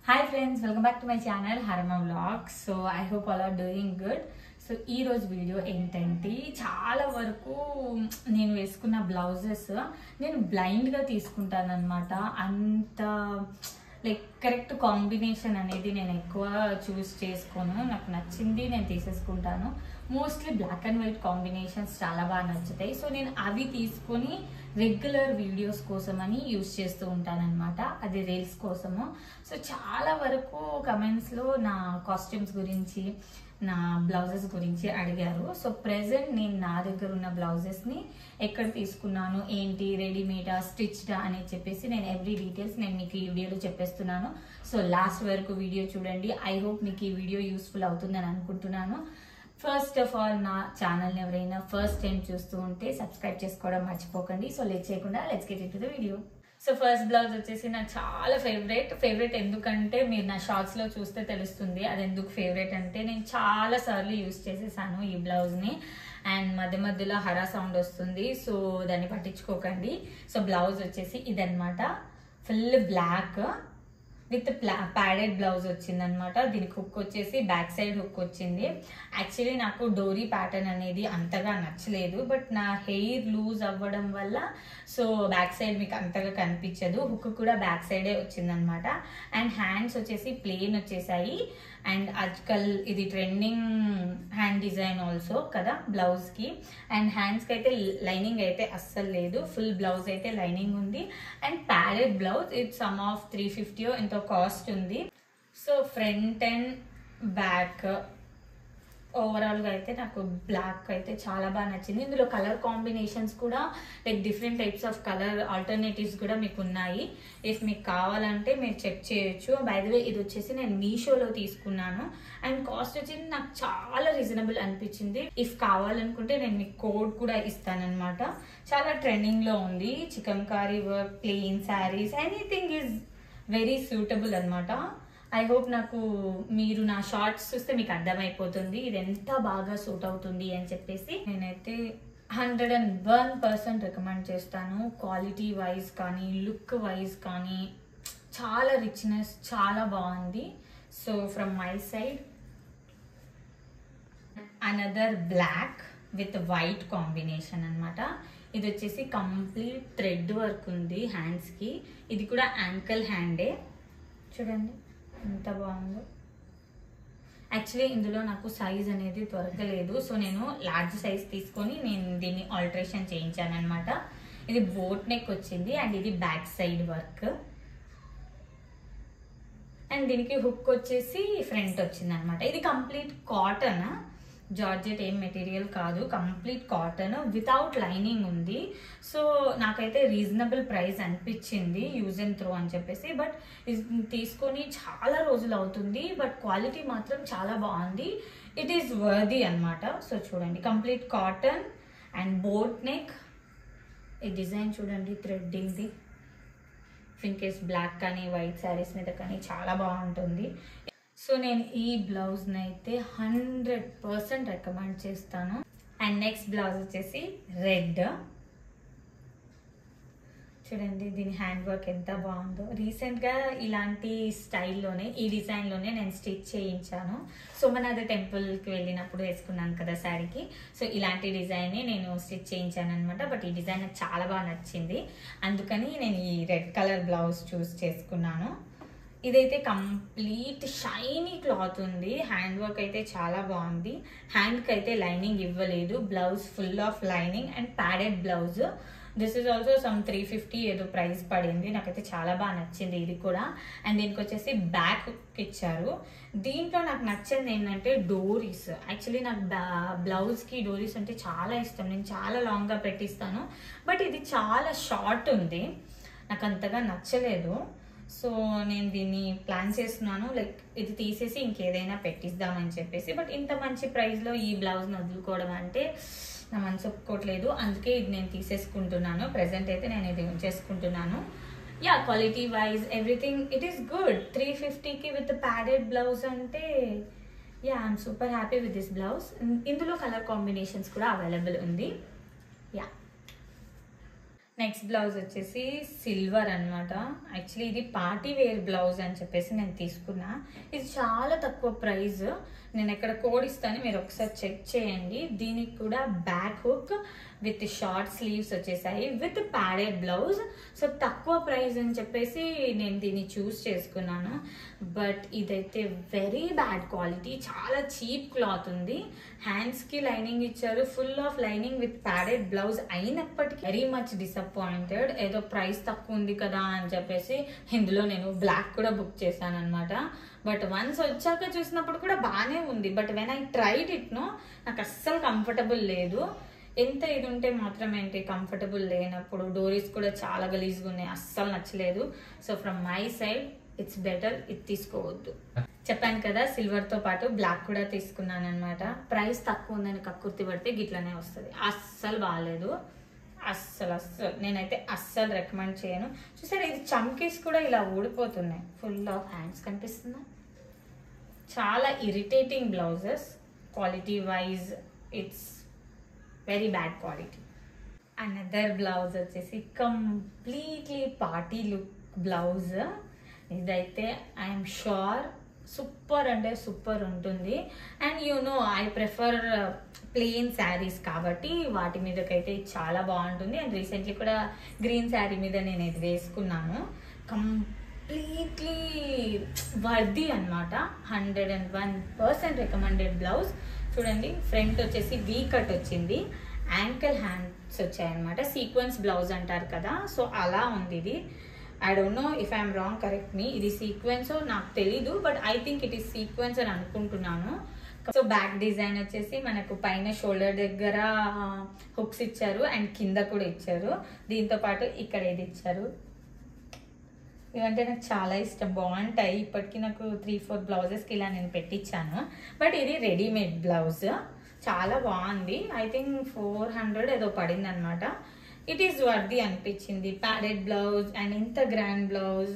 Hi friends, welcome back to my channel Harma Vlogs. So I hope all are doing good. So ఈ రోజు video ఏంటంటే చాలా వరకు నేను వేసుకున్న బ్లౌజెస్ నేను బ్లైండ్గా తీసుకుంటాను అనమాట. అంత లైక్ కరెక్ట్ కాంబినేషన్ అనేది నేను ఎక్కువ చూస్ చేసుకోను. నాకు నచ్చింది నేను తీసేసుకుంటాను. Mostly black and white combinations చాలా బాగా నచ్చుతాయి. సో నేను అవి తీసుకొని రెగ్యులర్ వీడియోస్ కోసమని యూస్ చేస్తూ ఉంటాను అనమాట. అది రీల్స్ కోసము. సో చాలా వరకు కమెంట్స్లో నా కాస్ట్యూమ్స్ గురించి నా బ్లౌజెస్ గురించి అడిగారు. సో ప్రెసెంట్ నేను నా దగ్గర ఉన్న బ్లౌజెస్ని ఎక్కడ తీసుకున్నాను, ఏంటి, రెడీమేడా, స్టిచ్డా అని చెప్పేసి నేను ఎవ్రీ డీటెయిల్స్ నేను మీకు ఈ వీడియోలో చెప్పేస్తున్నాను. సో లాస్ట్ వరకు వీడియో చూడండి. ఐ హోప్ మీకు ఈ వీడియో యూస్ఫుల్ అవుతుందని అనుకుంటున్నాను. ఫస్ట్ ఆఫ్ ఆల్ నా ఛానల్ని ఎవరైనా ఫస్ట్ టైం చూస్తూ ఉంటే సబ్స్క్రైబ్ చేసుకోవడం మర్చిపోకండి. సో లేట్ చేయకుండా let's get into the video. So first blouse వచ్చేసి నాకు చాలా ఫేవరెట్ ఎందుకంటే మీరు నా షార్ట్స్లో చూస్తే తెలుస్తుంది అది ఎందుకు ఫేవరెట్ అంటే నేను చాలా సార్లు యూజ్ చేసేసాను ఈ బ్లౌజ్ని. అండ్ మధ్య మధ్యలో హరా సౌండ్ వస్తుంది, సో దాన్ని పట్టించుకోకండి. సో బ్లౌజ్ వచ్చేసి ఇదన్నమాట, full black with padded blouse వచ్చింది అనమాట. దీనికి హుక్ వచ్చేసి బ్యాక్ సైడ్ హుక్ వచ్చింది. యాక్చువల్లీ నాకు డోరీ ప్యాటర్న్ అనేది అంతగా నచ్చలేదు, బట్ నా హెయిర్ లూజ్ అవ్వడం వల్ల సో బ్యాక్ సైడ్ మీకు అంతగా కనిపించదు. హుక్ కూడా బ్యాక్ సైడే వచ్చింది అనమాట. అండ్ హ్యాండ్స్ వచ్చేసి ప్లెయిన్ వచ్చేసాయి. అండ్ అజ్కల్ ఇది ట్రెండింగ్ హ్యాండ్ డిజైన్ ఆల్సో కదా బ్లౌజ్కి. అండ్ హ్యాండ్స్కి అయితే లైనింగ్ అయితే అస్సలు లేదు, ఫుల్ బ్లౌజ్ అయితే లైనింగ్ ఉంది. And padded blouse it some of 350 ఎంతో కాస్ట్ ఉంది. సో ఫ్రంట్ అండ్ బ్యాక్ ఓవరాల్గా అయితే నాకు బ్లాక్ అయితే చాలా బాగా నచ్చింది. ఇందులో కలర్ కాంబినేషన్స్ కూడా like different types of colour alternatives కూడా మీకు ఉన్నాయి. ఇఫ్ మీకు కావాలంటే మీరు చెక్ చేయొచ్చు. బై ద వే ఇది వచ్చేసి నేను మీషోలో తీసుకున్నాను. అండ్ కాస్ట్ వచ్చేసి నాకు చాలా రీజనబుల్ అనిపించింది. ఇఫ్ కావాలనుకుంటే నేను మీకు కోడ్ కూడా ఇస్తానన్నమాట. చాలా ట్రెండింగ్లో ఉంది. Chikankari work, plain saris, anything is very suitable అనమాట. ఐ హోప్ నాకు మీరు నా షార్ట్స్ చూస్తే మీకు అర్థమైపోతుంది ఇది ఎంత బాగా సూట్ అవుతుంది అని చెప్పేసి. నేనైతే 101% రికమెండ్ చేస్తాను. క్వాలిటీ వైజ్ కానీ లుక్ వైజ్ కానీ చాలా రిచ్నెస్, చాలా బాగుంది. So from my side another black with white combination అనమాట. ఇది వచ్చేసి కంప్లీట్ థ్రెడ్ వర్క్ ఉంది హ్యాండ్స్కి. ఇది కూడా యాంకల్ హ్యాండే, చూడండి ఎంత బాగుందో. యాక్చువల్లీ ఇందులో నాకు సైజ్ అనేది దొరకలేదు, సో నేను లార్జ్ సైజ్ తీసుకొని నేను దీన్ని ఆల్టరేషన్ చేయించాను అనమాట. ఇది బోట్ నెక్ వచ్చింది అండ్ ఇది బ్యాక్ సైడ్ వర్క్. అండ్ దీనికి హుక్ వచ్చేసి ఫ్రంట్ వచ్చింది అనమాట. ఇది కంప్లీట్ కాటన్, జార్జెట్ ఏం మెటీరియల్ కాదు, కంప్లీట్ కాటన్ వితౌట్ లైనింగ్ ఉంది. సో నాకైతే రీజనబుల్ ప్రైస్ అనిపించింది యూజ్ అండ్ త్రో అని చెప్పేసి. బట్ తీసుకొని చాలా రోజులు అవుతుంది, బట్ క్వాలిటీ మాత్రం చాలా బాగుంది. ఇట్ ఈస్ వర్ది అనమాట. సో చూడండి complete cotton and boat neck. ఈ డిజైన్ చూడండి థ్రెడ్డింగ్ది. ఇన్కేస్ బ్లాక్ కానీ వైట్ శారీస్ మీద కానీ చాలా బాగుంటుంది. సో నేను ఈ బ్లౌజ్ని అయితే 100% రికమెండ్ చేస్తాను. అండ్ నెక్స్ట్ బ్లౌజ్ వచ్చేసి రెడ్. చూడండి దీని హ్యాండ్ వర్క్ ఎంత బాగుందో. రీసెంట్గా ఇలాంటి స్టైల్లోనే ఈ డిజైన్లోనే నేను స్టిచ్ చేయించాను. సోమనాథ టెంపుల్కి వెళ్ళినప్పుడు వేసుకున్నాను కదా శారీకి. సో ఇలాంటి డిజైన్ని నేను స్టిచ్ చేయించాను అనమాట. బట్ ఈ డిజైన్ నాకు చాలా బాగా నచ్చింది, అందుకని నేను ఈ రెడ్ కలర్ బ్లౌజ్ చూస్ చేసుకున్నాను. ఇదైతే కంప్లీట్ షైనీ క్లాత్ ఉంది. హ్యాండ్ వర్క్ అయితే చాలా బాగుంది. హ్యాండ్కి అయితే లైనింగ్ ఇవ్వలేదు. Blouse full of lining and padded blouse. This is also some 350 ఏదో ప్రైస్ పడింది. నాకైతే చాలా బాగా నచ్చింది ఇది కూడా. అండ్ దీనికి వచ్చేసి బ్యాక్ ఇచ్చారు. దీంట్లో నాకు నచ్చింది ఏంటంటే డోరీస్. యాక్చువల్లీ నాకు బ్లౌజ్కి డోరీస్ అంటే చాలా ఇష్టం, నేను చాలా లాంగ్గా పెట్టిస్తాను. బట్ ఇది చాలా షార్ట్ ఉంది, నాకు అంతగా నచ్చలేదు. సో నేను దీన్ని ప్లాన్ చేస్తున్నాను, లైక్ ఇది తీసేసి ఇంకేదైనా పెట్టిద్దామని చెప్పేసి. బట్ ఇంత మంచి ప్రైస్లో ఈ బ్లౌజ్ని వదులుకోవడం అంటే నా మనసు ఒప్పుకోవట్లేదు, అందుకే ఇది నేను తీసేసుకుంటున్నాను. ప్రెసెంట్ అయితే నేను ఇది ఉంచేసుకుంటున్నాను. Yeah, quality wise everything it is good. 350కి విత్ ప్యాడెడ్ బ్లౌజ్ అంటే yeah, I'm super happy with this blouse. ఇందులో కలర్ కాంబినేషన్స్ కూడా అవైలబుల్ ఉంది. యా, నెక్స్ట్ బ్లౌజ్ వచ్చేసి సిల్వర్ అనమాట. యాక్చువల్లీ ఇది పార్టీ వేర్ బ్లౌజ్ అని చెప్పేసి నేను తీసుకున్నా. ఇది చాలా తక్కువ ప్రైస్. నేను ఎక్కడ కోడ్ ఇస్తాను, మీరు ఒకసారి చెక్ చేయండి. దీనికి కూడా back hook with short sleeves వచ్చేసాయి విత్ ప్యాడెడ్ బ్లౌజ్. సో తక్కువ ప్రైస్ అని చెప్పేసి నేను దీన్ని చూస్ చేసుకున్నాను. బట్ ఇదైతే వెరీ బ్యాడ్ క్వాలిటీ, చాలా చీప్ క్లాత్ ఉంది. హ్యాండ్స్కి లైనింగ్ ఇచ్చారు, full of lining with padded blouse అయినప్పటికీ వెరీ మచ్ డిసప్పాయింటెడ్. ఏదో ప్రైస్ తక్కువ ఉంది కదా అని చెప్పేసి ఇందులో నేను బ్లాక్ కూడా బుక్ చేశాను అనమాట. బట్ వన్స్ వచ్చాక చూసినప్పుడు కూడా బాగానే ఉంది. But when I tried it no, నాకు అస్సలు కంఫర్టబుల్ లేదు. ఎంత ఇది ఉంటే మాత్రం ఏంటి, కంఫర్టబుల్ లేనప్పుడు. డోరీస్ కూడా చాలా గలీజ్గా ఉన్నాయి, అస్సలు నచ్చలేదు. So from my side it's better, ఇది తీసుకోవద్దు. చెప్పాను కదా సిల్వర్తో పాటు బ్లాక్ కూడా తీసుకున్నాను అనమాట. ప్రైస్ తక్కువ ఉందని కక్కుర్తి పడితే గిట్లనే వస్తుంది. అస్సలు బాగాలేదు, అస్సలు నేనైతే అస్సలు రికమెండ్ చేయను. చూసారా, ఇది చమ్కీస్ కూడా ఇలా ఊడిపోతున్నాయి. ఫుల్ ఆఫ్ హ్యాండ్స్ కనిపిస్తుందా. చాలా irritating blouses. Quality wise it's very bad quality. Another blouse వచ్చేసి కంప్లీట్లీ పార్టీ లుక్ బ్లౌజ్. ఇదైతే ఐఎమ్ షూర్ సూపర్ అంటే సూపర్ ఉంటుంది. And I prefer plain saris కాబట్టి వాటి మీదకైతే చాలా బాగుంటుంది. అండ్ రీసెంట్లీ కూడా గ్రీన్ శారీ మీద నేను ఇది వేసుకున్నాను. కంప్లీట్లీ వర్ది అనమాట. 101% రికమెండెడ్ బ్లౌజ్. చూడండి, ఫ్రంట్ వచ్చేసి వీ కట్ వచ్చింది, యాంకిల్ హ్యాండ్స్ వచ్చాయన్నమాట. సీక్వెన్స్ బ్లౌజ్ అంటారు కదా, సో అలా ఉంది ఇది. I don't know if I'm wrong, correct me. ఇది సీక్వెన్స్ నాకు తెలీదు, but I think it is sequence అని అనుకుంటున్నాను. సో బ్యాక్ డిజైన్ వచ్చేసి మనకు పైన షోల్డర్ దగ్గర హుక్స్ ఇచ్చారు అండ్ కింద కూడా ఇచ్చారు. దీంతో పాటు ఇక్కడ ఇది ఇచ్చారు. ఇవంటే నాకు చాలా ఇష్టం, బాగుంటాయి. ఇప్పటికీ నాకు 3-4 బ్లౌజెస్కి ఇలా నేను పెట్టించాను. బట్ ఇది రెడీమేడ్ బ్లౌజ్, చాలా బాగుంది. ఐ థింక్ 400 ఏదో పడింది అనమాట. ఇట్ ఈస్ వర్ది అనిపించింది. ప్యాడెడ్ బ్లౌజ్ అండ్ ఇంత గ్రాండ్ బ్లౌజ్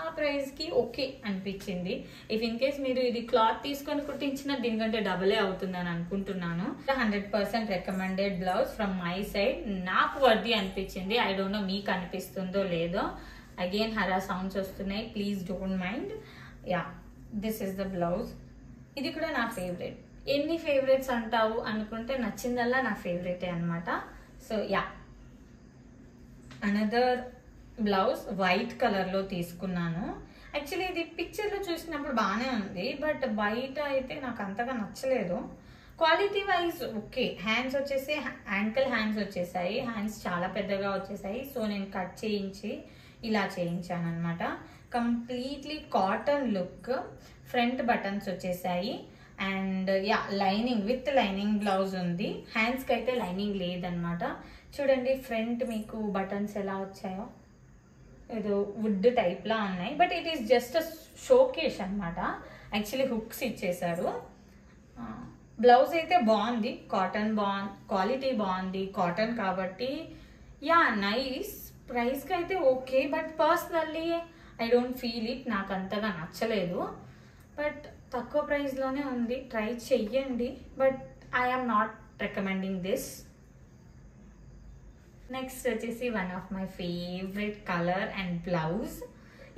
ఆ ప్రైస్కి ఓకే అనిపించింది. ఇఫ్ ఇన్ కేస్ మీరు ఇది క్లాత్ తీసుకొని కుట్టించిన దీనికంటే డబులే అవుతుందని అనుకుంటున్నాను. 100% recommended blouse from my side. నాకు వర్ది అనిపించింది. ఐ డోంట్ నో మీకు అనిపిస్తుందో లేదో. అగైన్ హరా సౌండ్స్ వస్తున్నాయి, please don't mind. Yeah, this is the blouse. ఇది కూడా నా ఫేవరెట్. ఎన్ని ఫేవరెట్స్ అంటావు అనుకుంటే నచ్చిందల్లా నా ఫేవరెటే అనమాట. So yeah, another blouse white కలర్లో తీసుకున్నాను. యాక్చువల్లీ ఇది పిక్చర్లో చూసినప్పుడు బాగానే ఉంది, బట్ బయట అయితే నాకు అంతగా నచ్చలేదు. Quality wise okay. హ్యాండ్స్ వచ్చేసి యాంకిల్ హ్యాండ్స్ వచ్చేసాయి, హ్యాండ్స్ చాలా పెద్దగా వచ్చేసాయి. సో నేను కట్ చేయించి ఇలా చేయించాను అనమాట. Completely cotton look. Front buttons వచ్చేసాయి and yeah, lining with lining blouse ఉంది. హ్యాండ్స్కి అయితే లైనింగ్ లేదనమాట. చూడండి, ఫ్రంట్ మీకు బటన్స్ ఎలా వచ్చాయో, ఏదో వుడ్ టైప్లా ఉన్నాయి. But it is just showcase అనమాట. యాక్చువల్లీ హుక్స్ ఇచ్చేసారు. బ్లౌజ్ అయితే బాగుంది, కాటన్ క్వాలిటీ బాగుంది, కాటన్ కాబట్టి యా నైస్. ప్రైస్కి అయితే okay, but personally I don't feel it. నాకు అంతగా నచ్చలేదు. బట్ తక్కువ ప్రైస్లోనే ఉంది, ట్రై చెయ్యండి. But I am not recommending this. Next వచ్చేసి one of my favourite colour and blouse.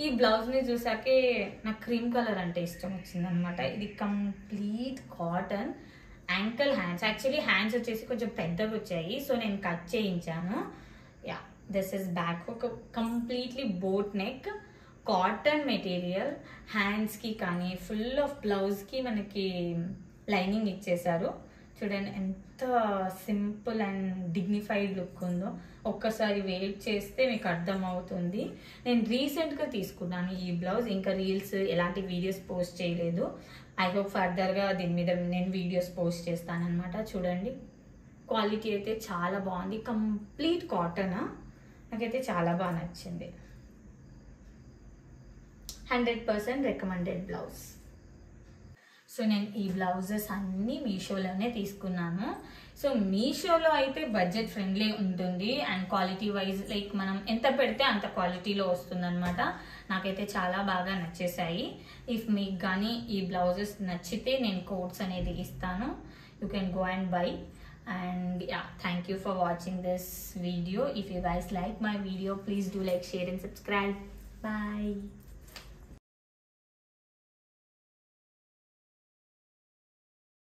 ఈ బ్లౌజ్ని చూసాకే నాకు క్రీమ్ కలర్ అంటే ఇష్టం వచ్చింది అనమాట. ఇది complete cotton, ankle hands. Actually hands వచ్చేసి కొంచెం పెద్దగా వచ్చాయి, సో నేను కట్ చేయించాను. Yeah, this is back hook. Completely boat neck, cotton material. హ్యాండ్స్కి కానీ ఫుల్ ఆఫ్ బ్లౌజ్కి మనకి లైనింగ్ ఇచ్చేసారు. చూడండి ఎంత సింపుల్ అండ్ డిగ్నిఫైడ్ లుక్ ఉందో. ఒక్కసారి వెయిట్ చేస్తే మీకు అర్థమవుతుంది. నేను రీసెంట్గా తీసుకున్నాను ఈ బ్లౌజ్, ఇంకా రీల్స్ ఎలాంటి వీడియోస్ పోస్ట్ చేయలేదు. ఐ హోప్ ఫర్దర్గా దీని మీద నేను వీడియోస్ పోస్ట్ చేస్తానన్నమాట. చూడండి, క్వాలిటీ అయితే చాలా బాగుంది. కంప్లీట్ కాటన్, నాకైతే చాలా బాగా నచ్చింది. 100% రికమెండెడ్ బ్లౌజ్. సో నేను ఈ బ్లౌజెస్ అన్నీ మీషోలోనే తీసుకున్నాను. సో మీషోలో అయితే బడ్జెట్ ఫ్రెండ్లీ ఉంటుంది అండ్ క్వాలిటీ వైజ్ లైక్ మనం ఎంత పెడితే అంత క్వాలిటీలో వస్తుంది అనమాట. నాకైతే చాలా బాగా నచ్చేసాయి. ఇఫ్ మీకు కానీ ఈ బ్లౌజెస్ నచ్చితే నేను కోడ్స్ అనేది ఇస్తాను, you can go and by. and yeah, thank you for watching this video. If you guys like my video, please do like, share and subscribe. Bye.